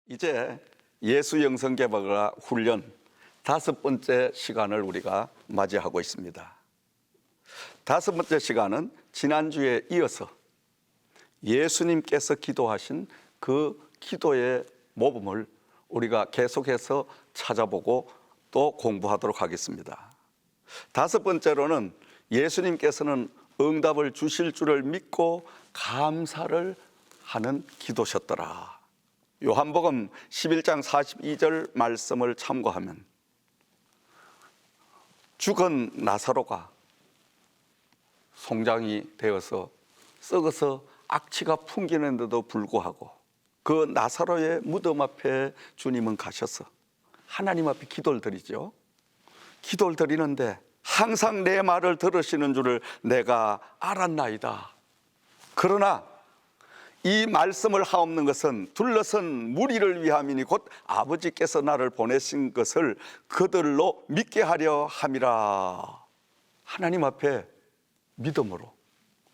이제 예수 영성 개발과 훈련 5번째 시간을 우리가 맞이하고 있습니다. 5번째 시간은 지난주에 이어서 예수님께서 기도하신 그 기도의 모범을 우리가 계속해서 찾아보고 또 공부하도록 하겠습니다. 5번째로는 예수님께서는 응답을 주실 줄을 믿고 감사를 하는 기도셨더라. 요한복음 11장 42절 말씀을 참고하면 죽은 나사로가 송장이 되어서 썩어서 악취가 풍기는데도 불구하고 그 나사로의 무덤 앞에 주님은 가셔서 하나님 앞에 기도를 드리죠. 기도를 드리는데 항상 내 말을 들으시는 줄을 내가 알았나이다. 그러나 이 말씀을 하옵는 것은 둘러선 무리를 위함이니 곧 아버지께서 나를 보내신 것을 그들로 믿게 하려 함이라. 하나님 앞에 믿음으로,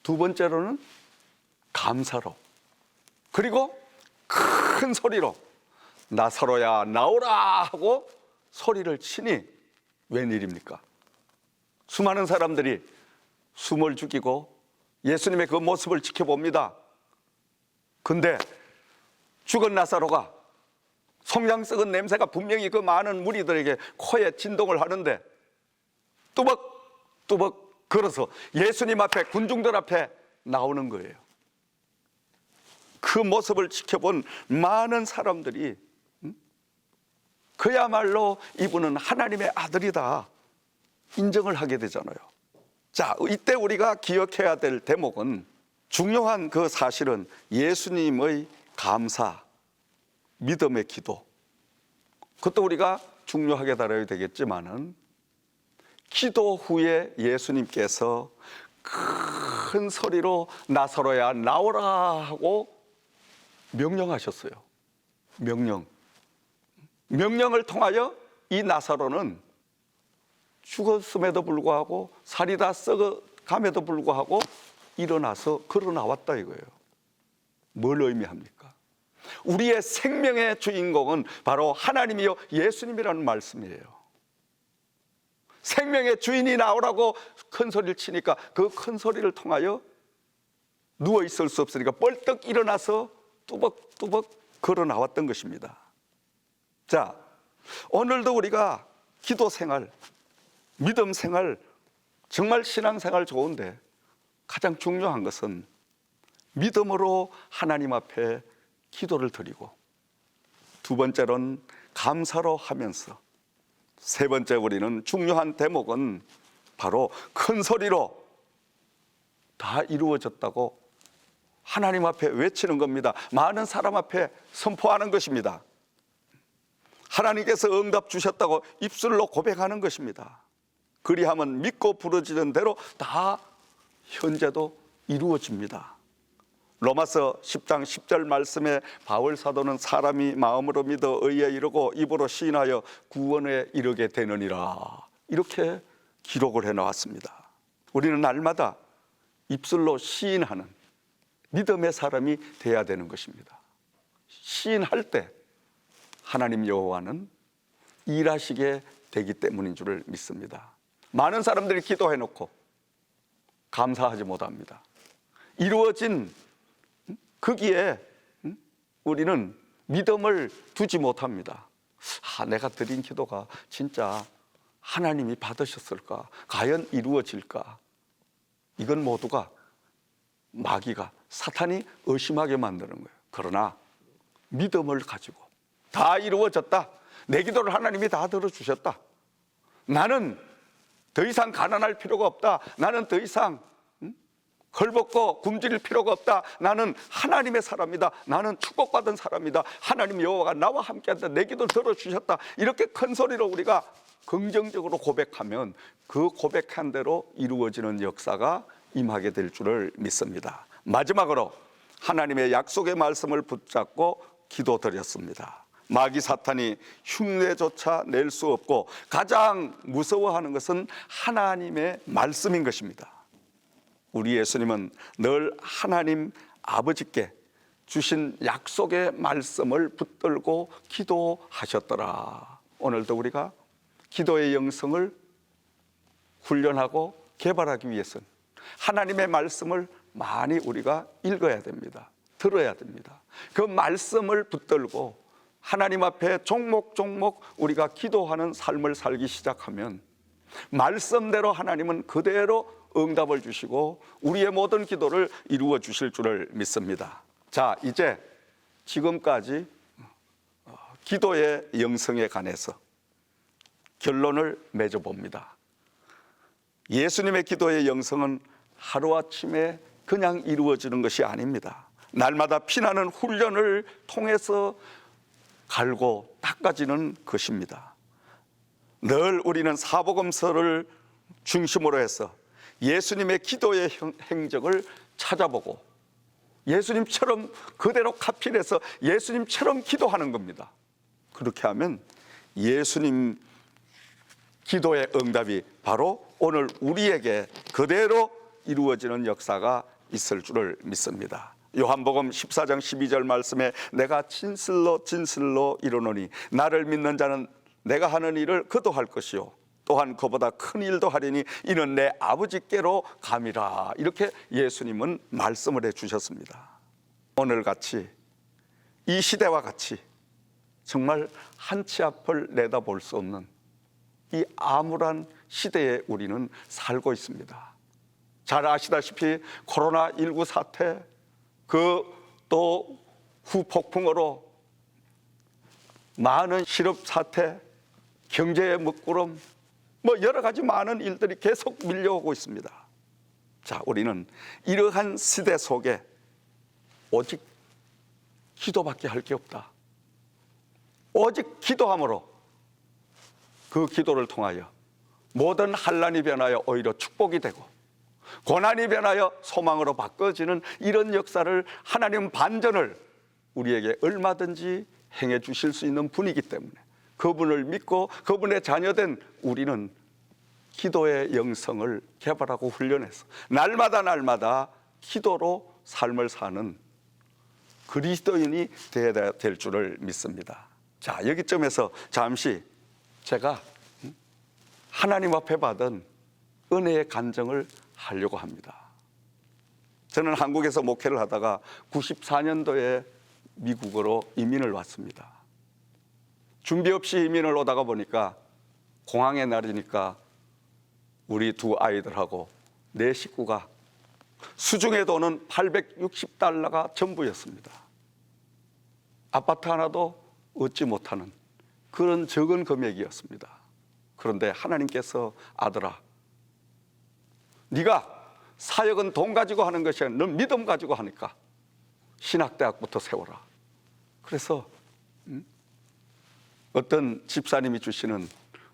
두 번째로는 감사로, 그리고 큰 소리로 나사로야 나오라 하고 소리를 치니 웬일입니까? 수많은 사람들이 숨을 죽이고 예수님의 그 모습을 지켜봅니다. 근데 죽은 나사로가 송장 썩은 냄새가 분명히 그 많은 무리들에게 코에 진동을 하는데 뚜벅뚜벅 걸어서 예수님 앞에, 군중들 앞에 나오는 거예요. 그 모습을 지켜본 많은 사람들이 그야말로 이분은 하나님의 아들이다 인정을 하게 되잖아요. 자, 이때 우리가 기억해야 될 대목은 중요한 그 사실은 예수님의 감사, 믿음의 기도, 그것도 우리가 중요하게 다뤄야 되겠지만은 기도 후에 예수님께서 큰 소리로 나사로야 나오라 하고 명령하셨어요. 명령을 통하여 이 나사로는 죽었음에도 불구하고 살이 다 썩어감에도 불구하고 일어나서 걸어 나왔다 이거예요. 뭘 의미합니까? 우리의 생명의 주인공은 바로 하나님이요 예수님이라는 말씀이에요. 생명의 주인이 나오라고 큰 소리를 치니까 그 큰 소리를 통하여 누워 있을 수 없으니까 벌떡 일어나서 뚜벅뚜벅 걸어 나왔던 것입니다. 자, 오늘도 우리가 기도 생활, 믿음 생활, 정말 신앙 생활 좋은데 가장 중요한 것은 믿음으로 하나님 앞에 기도를 드리고, 두 번째로는 감사로 하면서, 세 번째 우리는 중요한 대목은 바로 큰 소리로 다 이루어졌다고 하나님 앞에 외치는 겁니다. 많은 사람 앞에 선포하는 것입니다. 하나님께서 응답 주셨다고 입술로 고백하는 것입니다. 그리하면 믿고 부르짖은 대로 다 현재도 이루어집니다. 로마서 10장 10절 말씀에 바울 사도는 사람이 마음으로 믿어 의에 이르고 입으로 시인하여 구원에 이르게 되느니라, 이렇게 기록을 해놓았습니다. 우리는 날마다 입술로 시인하는 믿음의 사람이 돼야 되는 것입니다. 시인할 때 하나님 여호와는 일하시게 되기 때문인 줄을 믿습니다. 많은 사람들이 기도해놓고 감사하지 못합니다. 이루어진 거기에 우리는 믿음을 두지 못합니다. 내가 드린 기도가 진짜 하나님이 받으셨을까? 과연 이루어질까? 이건 모두가 마귀가, 사탄이 의심하게 만드는 거예요. 그러나 믿음을 가지고 다 이루어졌다, 내 기도를 하나님이 다 들어주셨다, 나는 더 이상 가난할 필요가 없다, 나는 더 이상 헐벗고 굶주릴 필요가 없다, 나는 하나님의 사람이다, 나는 축복받은 사람이다, 하나님 여호와가 나와 함께한다, 내 기도를 들어주셨다, 이렇게 큰 소리로 우리가 긍정적으로 고백하면 그 고백한 대로 이루어지는 역사가 임하게 될 줄을 믿습니다. 마지막으로 하나님의 약속의 말씀을 붙잡고 기도드렸습니다. 마귀 사탄이 흉내조차 낼 수 없고 가장 무서워하는 것은 하나님의 말씀인 것입니다. 우리 예수님은 늘 하나님 아버지께 주신 약속의 말씀을 붙들고 기도하셨더라. 오늘도 우리가 기도의 영성을 훈련하고 개발하기 위해서는 하나님의 말씀을 많이 우리가 읽어야 됩니다. 들어야 됩니다. 그 말씀을 붙들고 하나님 앞에 종목종목 우리가 기도하는 삶을 살기 시작하면 말씀대로 하나님은 그대로 응답을 주시고 우리의 모든 기도를 이루어 주실 줄을 믿습니다. 자, 이제 지금까지 기도의 영성에 관해서 결론을 맺어봅니다. 예수님의 기도의 영성은 하루아침에 그냥 이루어지는 것이 아닙니다. 날마다 피나는 훈련을 통해서 갈고 닦아지는 것입니다. 늘 우리는 사복음서를 중심으로 해서 예수님의 기도의 행적을 찾아보고 예수님처럼 그대로 카피해서 예수님처럼 기도하는 겁니다. 그렇게 하면 예수님 기도의 응답이 바로 오늘 우리에게 그대로 이루어지는 역사가 있을 줄을 믿습니다. 요한복음 14장 12절 말씀에 내가 진실로 진실로 이르노니 나를 믿는 자는 내가 하는 일을 그도 할 것이요 또한 그보다 큰 일도 하리니 이는 내 아버지께로 감이라. 이렇게 예수님은 말씀을 해주셨습니다. 오늘같이 이 시대와 같이 정말 한치 앞을 내다볼 수 없는 이 암울한 시대에 우리는 살고 있습니다. 잘 아시다시피 코로나19 사태, 그 또 후폭풍으로 많은 실업 사태, 경제의 먹구름, 여러 가지 많은 일들이 계속 밀려오고 있습니다. 자, 우리는 이러한 시대 속에 오직 기도밖에 할 게 없다. 오직 기도함으로 그 기도를 통하여 모든 환난이 변하여 오히려 축복이 되고 고난이 변하여 소망으로 바꿔지는 이런 역사를 하나님 반전을 우리에게 얼마든지 행해 주실 수 있는 분이기 때문에 그분을 믿고 그분의 자녀된 우리는 기도의 영성을 개발하고 훈련해서 날마다 기도로 삶을 사는 그리스도인이 되어야 될 줄을 믿습니다. 자, 여기쯤에서 잠시 제가 하나님 앞에 받은 은혜의 간증을 하려고 합니다. 저는 한국에서 목회를 하다가 94년도에 미국으로 이민을 왔습니다. 준비 없이 이민을 오다가 보니까 공항의 날이니까 우리 두 아이들하고 내 식구가 수중에 도는 $860가 전부였습니다. 아파트 하나도 얻지 못하는 그런 적은 금액이었습니다. 그런데 하나님께서 아들아, 네가 사역은 돈 가지고 하는 것이 아니라 넌 믿음 가지고 하니까 신학대학부터 세워라. 그래서 어떤 집사님이 주시는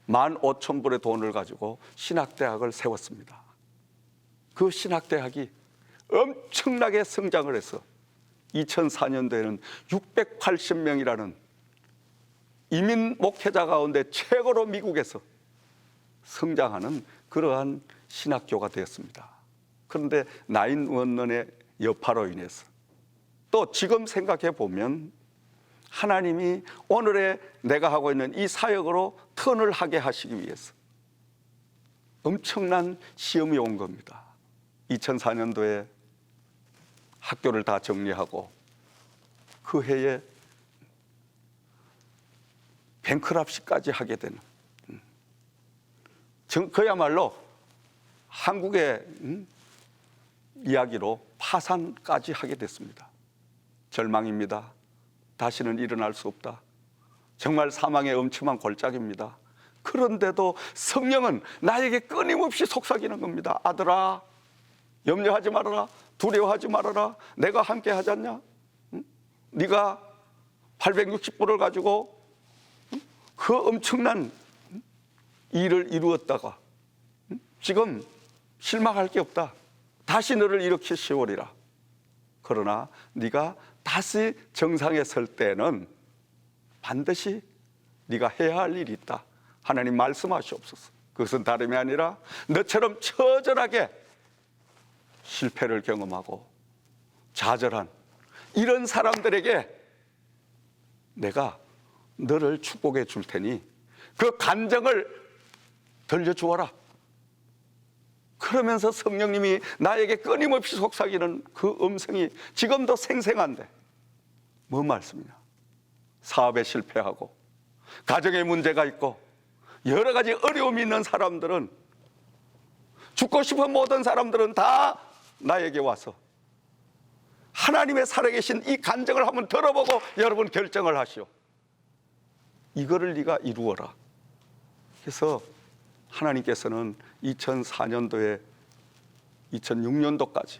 15,000불의 돈을 가지고 신학대학을 세웠습니다. 그 신학대학이 엄청나게 성장을 해서 2004년도에는 680명이라는 이민 목회자 가운데 최고로 미국에서 성장하는 그러한 신학교가 되었습니다. 그런데 911의 여파로 인해서 또 지금 생각해 보면 하나님이 오늘의 내가 하고 있는 이 사역으로 턴을 하게 하시기 위해서 엄청난 시험이 온 겁니다. 2004년도에 학교를 다 정리하고 그 해에 뱅크랍시까지 하게 되는, 그야말로 한국의 이야기로 파산까지 하게 됐습니다. 절망입니다. 다시는 일어날 수 없다. 정말 사망의 엄청난 골짜기입니다. 그런데도 성령은 나에게 끊임없이 속삭이는 겁니다. 아들아, 염려하지 말아라. 두려워하지 말아라. 내가 함께 하지 않냐? 네가 860불을 가지고 그 엄청난 일을 이루었다가 지금 실망할 게 없다. 다시 너를 일으킬 시오리라. 그러나 네가 다시 정상에 설 때는 반드시 네가 해야 할 일이 있다. 하나님 말씀하시옵소서. 그것은 다름이 아니라 너처럼 처절하게 실패를 경험하고 좌절한 이런 사람들에게 내가 너를 축복해 줄 테니 그 간증을 들려주어라. 그러면서 성령님이 나에게 끊임없이 속삭이는 그 음성이 지금도 생생한데 뭔 말씀이냐? 사업에 실패하고 가정에 문제가 있고 여러 가지 어려움이 있는 사람들은, 죽고 싶은 모든 사람들은 다 나에게 와서 하나님의 살아계신 이 간증을 한번 들어보고 여러분 결정을 하시오. 이거를 네가 이루어라. 그래서 하나님께서는 2004년도에 2006년도까지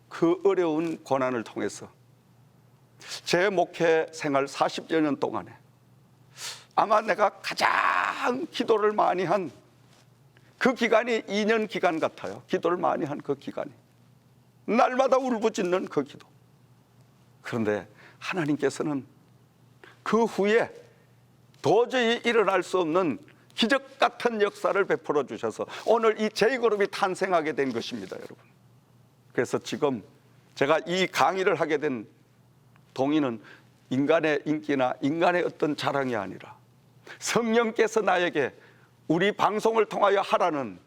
그 어려운 고난을 통해서 제 목회 생활 40여 년 동안에 아마 내가 가장 기도를 많이 한 그 기간이 2년 기간 같아요. 기도를 많이 한 그 기간이, 날마다 울부짖는 그 기도. 그런데 하나님께서는 그 후에 도저히 일어날 수 없는 기적 같은 역사를 베풀어 주셔서 오늘 이 J그룹이 탄생하게 된 것입니다, 여러분. 그래서 지금 제가 이 강의를 하게 된 동의는 인간의 인기나 인간의 어떤 자랑이 아니라 성령께서 나에게 우리 방송을 통하여 하라는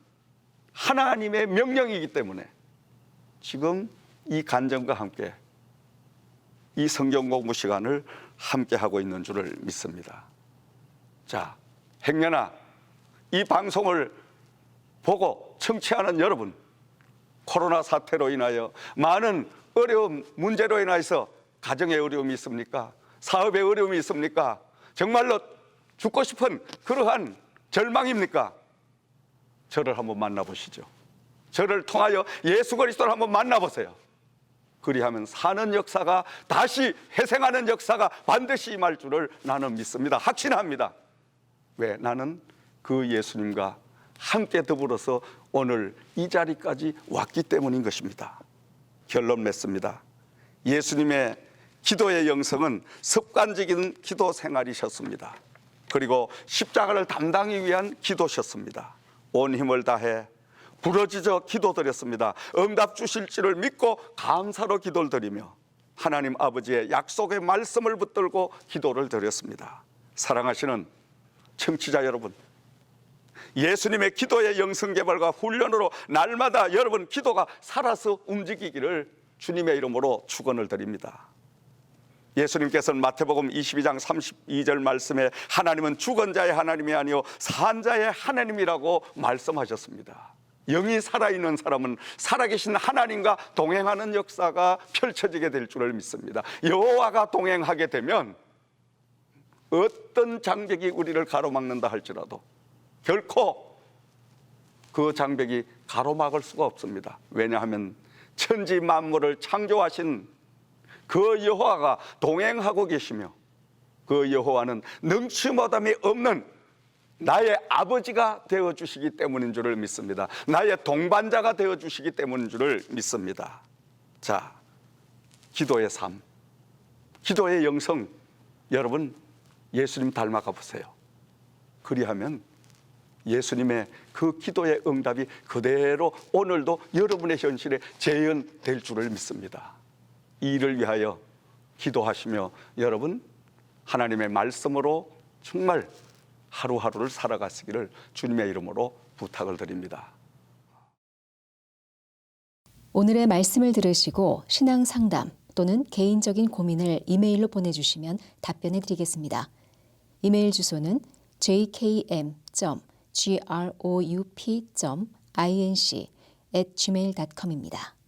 하나님의 명령이기 때문에 지금 이 간증과 함께 이 성경 공부 시간을 함께 하고 있는 줄을 믿습니다. 자, 행여나 이 방송을 보고 청취하는 여러분, 코로나 사태로 인하여 많은 어려움, 문제로 인해서 가정에 어려움이 있습니까? 사업에 어려움이 있습니까? 정말로 죽고 싶은 그러한 절망입니까? 저를 한번 만나보시죠. 저를 통하여 예수 그리스도를 한번 만나보세요. 그리하면 사는 역사가, 다시 회생하는 역사가 반드시 임할 줄을 나는 믿습니다. 확신합니다. 왜? 나는 그 예수님과 함께 더불어서 오늘 이 자리까지 왔기 때문인 것입니다. 결론 맺습니다. 예수님의 기도의 영성은 습관적인 기도 생활이셨습니다. 그리고 십자가를 담당하기 위한 기도셨습니다. 온 힘을 다해 부르짖어 기도드렸습니다. 응답 주실 줄을 믿고 감사로 기도를 드리며 하나님 아버지의 약속의 말씀을 붙들고 기도를 드렸습니다. 사랑하시는 청취자 여러분, 예수님의 기도의 영성 개발과 훈련으로 날마다 여러분 기도가 살아서 움직이기를 주님의 이름으로 축원을 드립니다. 예수님께서는 마태복음 22장 32절 말씀에 하나님은 죽은 자의 하나님이 아니요 산 자의 하나님이라고 말씀하셨습니다. 영이 살아있는 사람은 살아계신 하나님과 동행하는 역사가 펼쳐지게 될 줄을 믿습니다. 여호와가 동행하게 되면 어떤 장벽이 우리를 가로막는다 할지라도 결코 그 장벽이 가로막을 수가 없습니다. 왜냐하면 천지 만물을 창조하신 그 여호와가 동행하고 계시며 그 여호와는 능치못함이 없는 나의 아버지가 되어주시기 때문인 줄을 믿습니다. 나의 동반자가 되어주시기 때문인 줄을 믿습니다. 자, 기도의 삶, 기도의 영성, 여러분 예수님 닮아가 보세요. 그리하면 예수님의 그 기도의 응답이 그대로 오늘도 여러분의 현실에 재현될 줄을 믿습니다. 이 일을 위하여 기도하시며 여러분 하나님의 말씀으로 정말 하루하루를 살아가시기를 주님의 이름으로 부탁을 드립니다. 오늘의 말씀을 들으시고 신앙 상담 또는 개인적인 고민을 이메일로 보내주시면 답변해 드리겠습니다. 이메일 주소는 jkm.group.inc@gmail.com입니다.